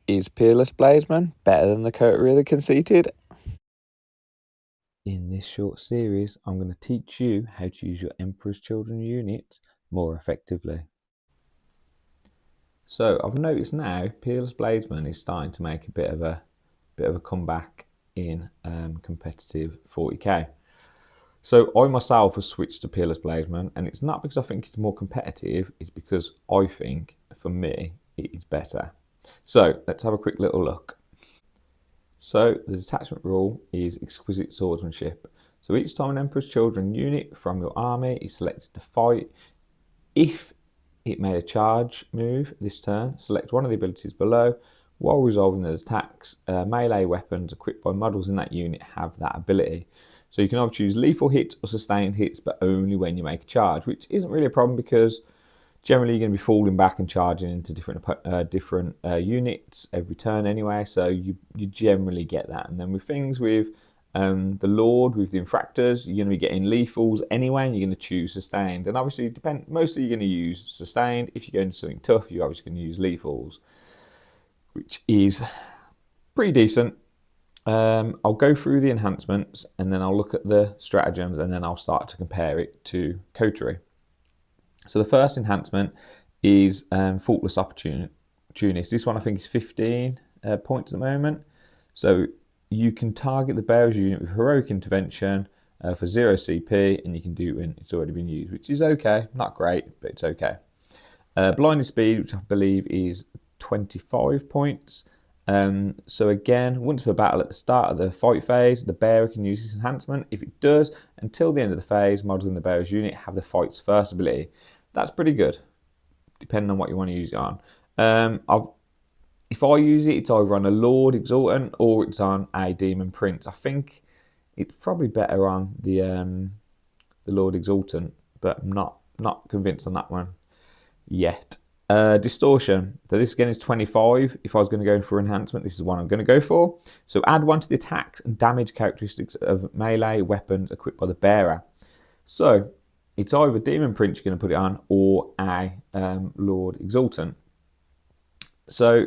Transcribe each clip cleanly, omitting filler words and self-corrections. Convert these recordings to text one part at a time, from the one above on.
Is Peerless bladesmen better than the coterie of the conceited? In this short series, I'm going to teach you how to use your Emperor's Children units more effectively. So I've noticed now Peerless bladesmen is starting to make a bit of a comeback in competitive 40k. So I myself have switched to Peerless bladesmen, and it's not because I think it's more competitive, it's because I think for me it is better. So let's have a quick little look. So the detachment rule is exquisite swordsmanship. So each time an Emperor's Children unit from your army is selected to fight, if it made a charge move this turn, select one of the abilities below. While resolving those attacks, melee weapons equipped by models in that unit have that ability. So you can either choose lethal hits or sustained hits, but only when you make a charge, which isn't really a problem because generally you're going to be falling back and charging into different units every turn anyway, so you generally get that. And then with things with the Lord, with the infractors, you're going to be getting lethals anyway, and you're going to choose sustained. And obviously, mostly you're going to use sustained. If you go into something tough, you're obviously going to use lethals, which is pretty decent. I'll go through the enhancements, and then I'll look at the stratagems, and then I'll start to compare it to coterie. So the first enhancement is faultless opportunist. This one I think is 15 points at the moment. So you can target the bearer's unit with heroic intervention for 0 CP, and you can do it when it's already been used, which is okay. Not great, but it's okay. Blinded speed, which I believe is 25 points. So again, once per battle at the start of the fight phase, the bearer can use this enhancement. If it does, until the end of the phase, models in the bearer's unit have the fight's first ability. That's pretty good, depending on what you want to use it on. If I use it, it's either on a Lord Exultant or it's on a Demon Prince. I think it's probably better on the Lord Exultant, but I'm not convinced on that one yet. Distortion. So this again is 25. If I was going to go for enhancement, this is one I'm going to go for. So add one to the attacks and damage characteristics of melee weapons equipped by the bearer. So it's either Demon Prince you're going to put it on or a Lord Exultant. So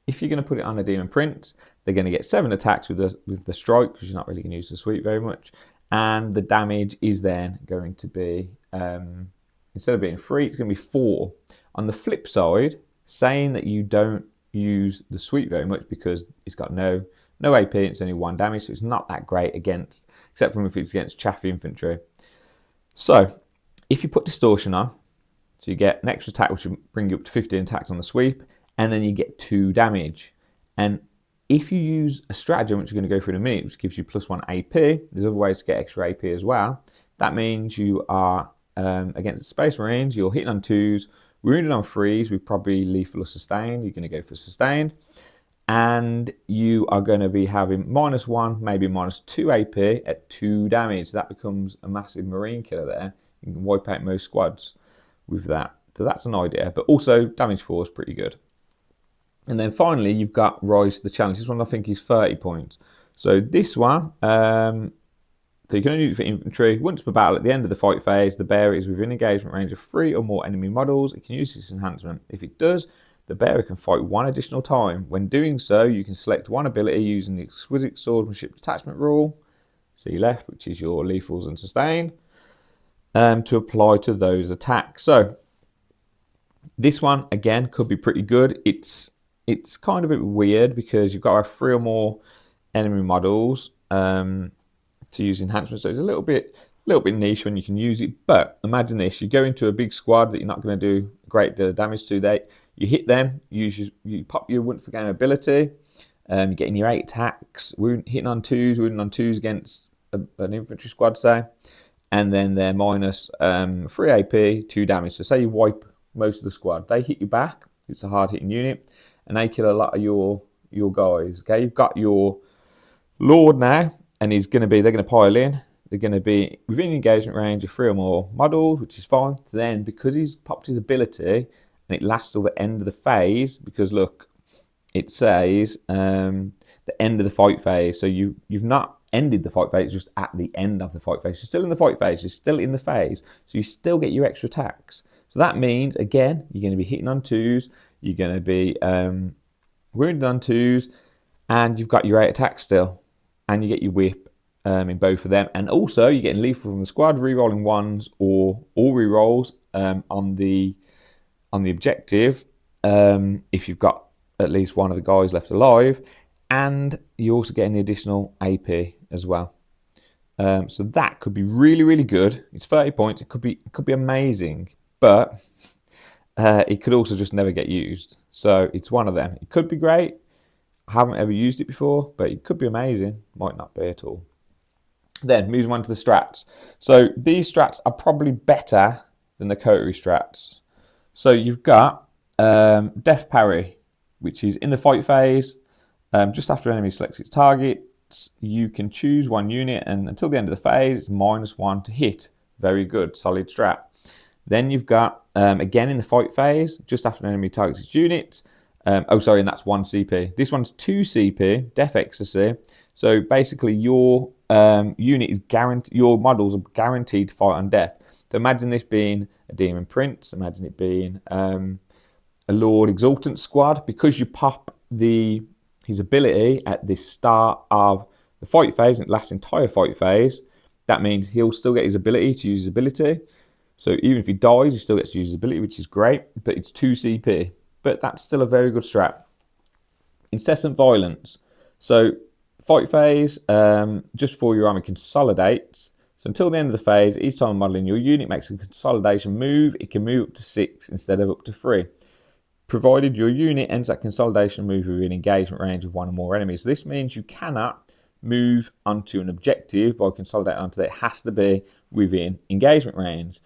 if you're going to put it on a Demon Prince, they're going to get 7 attacks with the strike, because you're not really going to use the sweep very much. And the damage is then going to be, instead of being 3, it's going to be 4. On the flip side, saying that you don't use the sweep very much because it's got no AP, it's only 1 damage, so it's not that great against, except from if it's against chaffy infantry. So if you put distortion on, so you get an extra attack which will bring you up to 15 attacks on the sweep, and then you get 2 damage. And if you use a stratagem, which you're going to go through in a minute, which gives you +1 AP, there's other ways to get extra AP as well. That means you are, against Space Marines, you're hitting on 2s, wounded on 3s with probably lethal or sustained. You're going to go for sustained. And you are going to be having -1, maybe -2 AP at 2 damage. So that becomes a massive Marine killer there. You can wipe out most squads with that. So that's an idea. But also, damage 4 is pretty good. And then finally, you've got Rise to the Challenge. This one I think is 30 points. So this one, so you can only use it for infantry. Once per battle, at the end of the fight phase, the bearer is within engagement range of 3 or more enemy models. It can use this enhancement. If it does, the bearer can fight 1 additional time. When doing so, you can select 1 ability using the exquisite swordsmanship detachment rule, see left, which is your lethals and sustained, to apply to those attacks. So this one, again, could be pretty good. It's kind of a bit weird because you've got to have 3 or more enemy models to use enhancements. So it's a little bit niche when you can use it. But imagine this: you go into a big squad that you're not going to do a great deal of damage to. You hit them, you pop your once per game ability, you're getting your 8 attacks, hitting on 2s, wounding on 2s against an infantry squad, say, and then they're -3 AP, 2 damage. So say you wipe most of the squad, they hit you back. It's a hard hitting unit, and they kill a lot of your guys. Okay, you've got your Lord now, and they're going to pile in. They're going to be within engagement range of 3 or more models, which is fine. Then, because he's popped his ability, and it lasts till the end of the phase, because look, it says the end of the fight phase. So you've not ended the fight phase, just at the end of the fight phase. You're still in the fight phase, you're still in the phase, so you still get your extra attacks. So that means, again, you're going to be hitting on 2s, you're going to be wounded on 2s, and you've got your 8 attacks still, and you get your whip in both of them, and also you're getting lethal from the squad, re-rolling 1s or all re-rolls on the objective if you've got at least one of the guys left alive, and you're also getting the additional AP as well. So that could be really, really good. It's 30 points. It could be amazing, but it could also just never get used. So it's one of them. It could be great. I haven't ever used it before, but it could be amazing. Might not be at all. Then moving on to the strats. So these strats are probably better than the coterie strats. So you've got Death Parry, which is in the fight phase. Just after an enemy selects its target, you can choose one unit, and until the end of the phase, it's -1 to hit. Very good, solid strat. Then you've got, again in the fight phase, just after an enemy targets its unit. And that's 1 CP. This one's 2 CP, Death Ecstasy. So basically your unit is guaranteed, your models are guaranteed to fight on death. So imagine this being a Demon Prince, imagine it being a Lord Exultant squad. Because you pop his ability at the start of the fight phase, and it lasts the entire fight phase, that means he'll still get his ability to use his ability. So even if he dies, he still gets to use his ability, which is great, but it's 2 CP. But that's still a very good strat. Incessant Violence. So fight phase, just before your army consolidates. So until the end of the phase, each time a model in your unit makes a consolidation move, it can move up to 6 instead of up to 3. Provided your unit ends that consolidation move within engagement range of 1 or more enemies. So this means you cannot move onto an objective by consolidating onto that. It has to be within engagement range.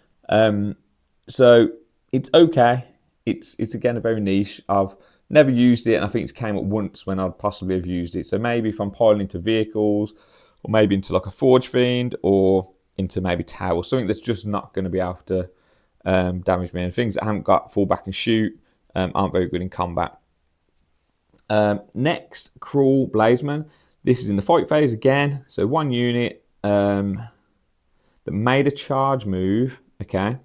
So it's okay. It's again a very niche. I've never used it, and I think it's came up once when I'd possibly have used it. So maybe if I'm piling into vehicles, or maybe into like a Forge Fiend, or into maybe Tower, something that's just not going to be able to damage me. And things that haven't got fall back and shoot aren't very good in combat. Next, Cruel Bladesmen. This is in the fight phase again. So 1 unit that made a charge move. Okay,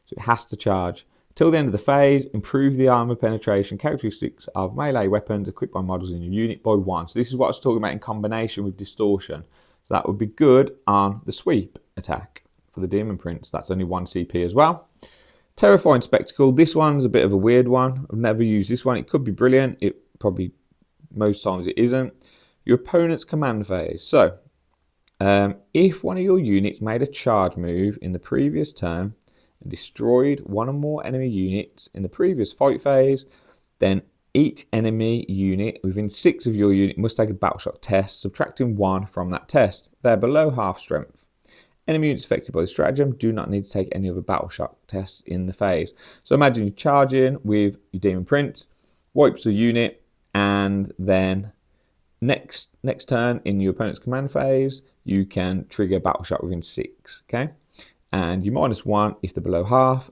so it has to charge. Till the end of the phase, improve the armor penetration characteristics of melee weapons equipped by models in your unit by 1. So this is what I was talking about in combination with distortion. So that would be good on the sweep attack for the Demon Prince. That's only 1 CP as well. Terrifying Spectacle. This one's a bit of a weird one. I've never used this one. It could be brilliant. It probably, most times it isn't. Your opponent's command phase. So if one of your units made a charge move in the previous turn and destroyed 1 or more enemy units in the previous fight phase, then each enemy unit within 6 of your unit must take a battleshock test, subtracting 1 from that test. They're below half strength. Enemy units affected by the stratagem do not need to take any other battleshock tests in the phase. So imagine you charge in with your Demon Prince, wipes the unit, and then next turn in your opponent's command phase, you can trigger battleshock within 6. Okay, and you -1 if they're below half.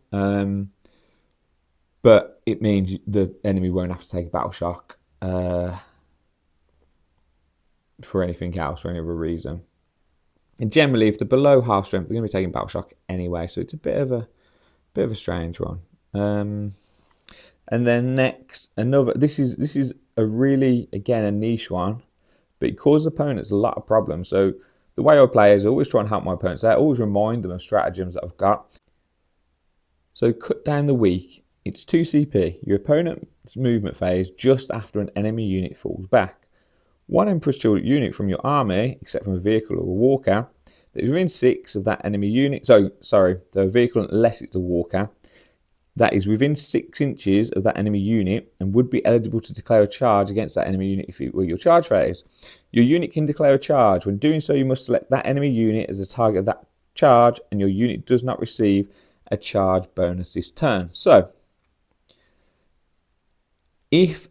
But it means the enemy won't have to take a battleshock for anything else, for any other reason. And generally, if they're below half strength, they're going to be taking battleshock anyway. So it's a bit of a strange one. And then next, this is a really, again, a niche one, but it causes opponents a lot of problems. So the way I play is I always try and help my opponents out. I always remind them of stratagems that I've got. So cut down the weak. It's 2 CP. Your opponent's movement phase just after an enemy unit falls back. 1 Emperor's Children unit from your army, except from a vehicle or a walker, that is within 6 of that enemy unit. So, sorry, the vehicle, unless it's a walker, that is within 6 inches of that enemy unit and would be eligible to declare a charge against that enemy unit if it were your charge phase. Your unit can declare a charge. When doing so, you must select that enemy unit as the target of that charge, and your unit does not receive a charge bonus this turn. So, if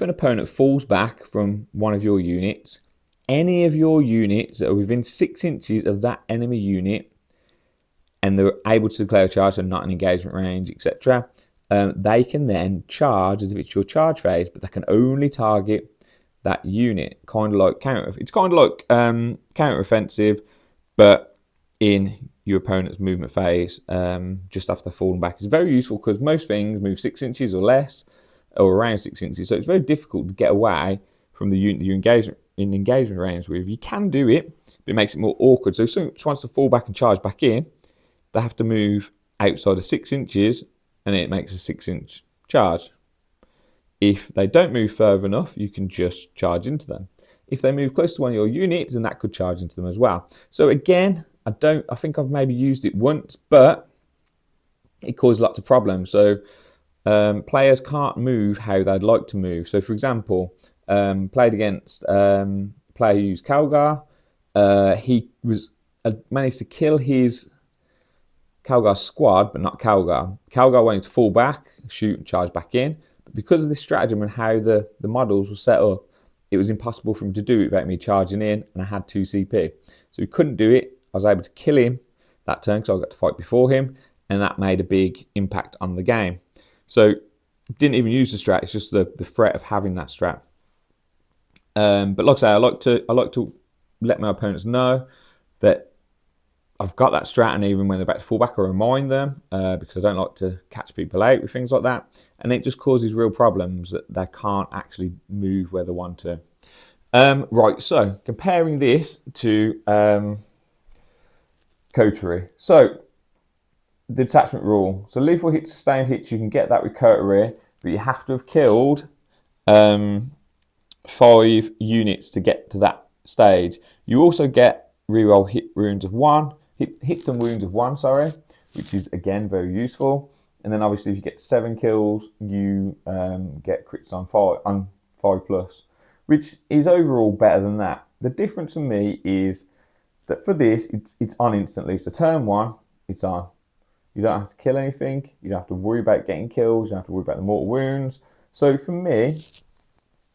an opponent falls back from one of your units, any of your units that are within 6 inches of that enemy unit, and they're able to declare a charge, so not an engagement range, etc., they can then charge as if it's your charge phase, but they can only target that unit. Kind of like counter-offensive, but in your opponent's movement phase, just after falling back. It's very useful because most things move 6 inches or less or around 6 inches. So it's very difficult to get away from the unit that you're in engagement range with. You can do it, but it makes it more awkward. So if someone wants to fall back and charge back in, they have to move outside of 6 inches, and it makes a 6-inch charge. If they don't move further enough, you can just charge into them. If they move close to one of your units, then that could charge into them as well. So again, I think I've maybe used it once, but it caused lots of problems. So players can't move how they'd like to move. So for example, played against a player who used Calgar. He managed to kill his Calgar squad, but not Calgar. Calgar wanted to fall back, shoot, and charge back in. But because of this stratagem and how the models were set up, it was impossible for him to do it without me charging in, and I had 2 CP. So he couldn't do it. I was able to kill him that turn because I got to fight before him, and that made a big impact on the game. So didn't even use the strat, it's just the threat of having that strat. But like I say, I like to let my opponents know that I've got that strat, and even when they're about to fall back, I remind them because I don't like to catch people out with things like that. And it just causes real problems that they can't actually move where they want to. Right, so comparing this to coterie. So the detachment rule. So lethal hits, sustained hits, you can get that with coterie, but you have to have killed 5 units to get to that stage. You also get reroll hit wounds of 1. Hits and wounds of 1, sorry, which is again very useful. And then obviously if you get 7 kills, you get crits on 5+, which is overall better than that. The difference for me is that for this, it's on instantly. So turn 1, it's on. You don't have to kill anything. You don't have to worry about getting kills. You don't have to worry about the mortal wounds. So for me,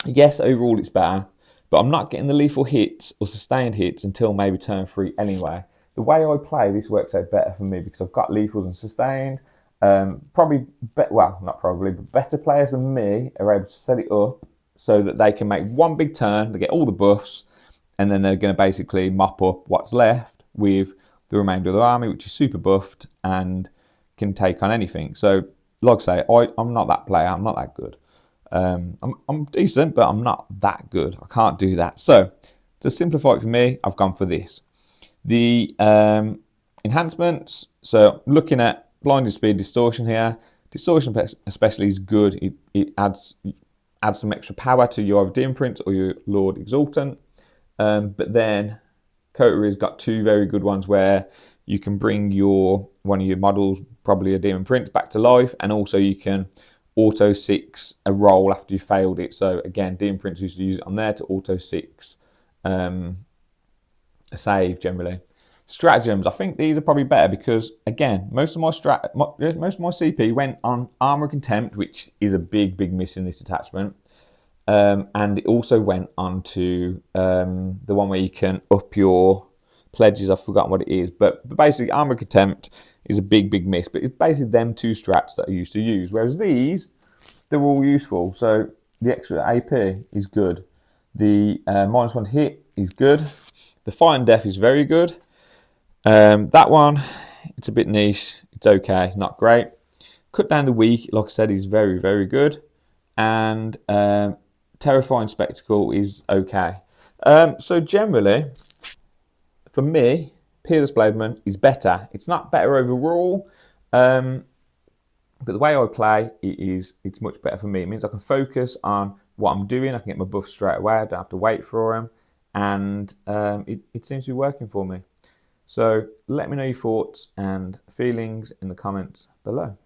yes, overall it's better, but I'm not getting the lethal hits or sustained hits until maybe turn 3 anyway. The way I play, this works out better for me because I've got lethals and sustained. Not probably, but better players than me are able to set it up so that they can make one big turn, they get all the buffs, and then they're going to basically mop up what's left with the remainder of the army, which is super buffed and can take on anything. So, like I say, I'm not that player, I'm not that good. I'm decent, but I'm not that good. I can't do that. So, to simplify it for me, I've gone for this. The enhancements, so looking at blinding speed distortion here. Distortion especially is good. It adds some extra power to your either imprint or your Lord Exultant. But then coterie's got 2 very good ones where you can bring one of your models, probably a demon print, back to life, and also you can auto 6 a roll after you failed it. So again, demon prints used to use it on there to auto 6 a save generally. Stratagems, I think these are probably better because again, most of my CP went on Armor Contempt, which is a big miss in this attachment. And it also went on to the one where you can up your pledges. I've forgotten what it is, but basically Armor Contempt is a big miss. But it's basically them 2 strats that I used to use. Whereas these, they're all useful. So the extra AP is good. The -1 to hit is good. The Fight and Death is very good. That one, it's a bit niche. It's okay, not great. Cut down the weak, like I said, is very good. And Terrifying Spectacle is okay. So generally, for me, Peerless Bladesmen is better. It's not better overall, but the way I play, it's much better for me. It means I can focus on what I'm doing. I can get my buffs straight away. I don't have to wait for them. And it seems to be working for me. So let me know your thoughts and feelings in the comments below.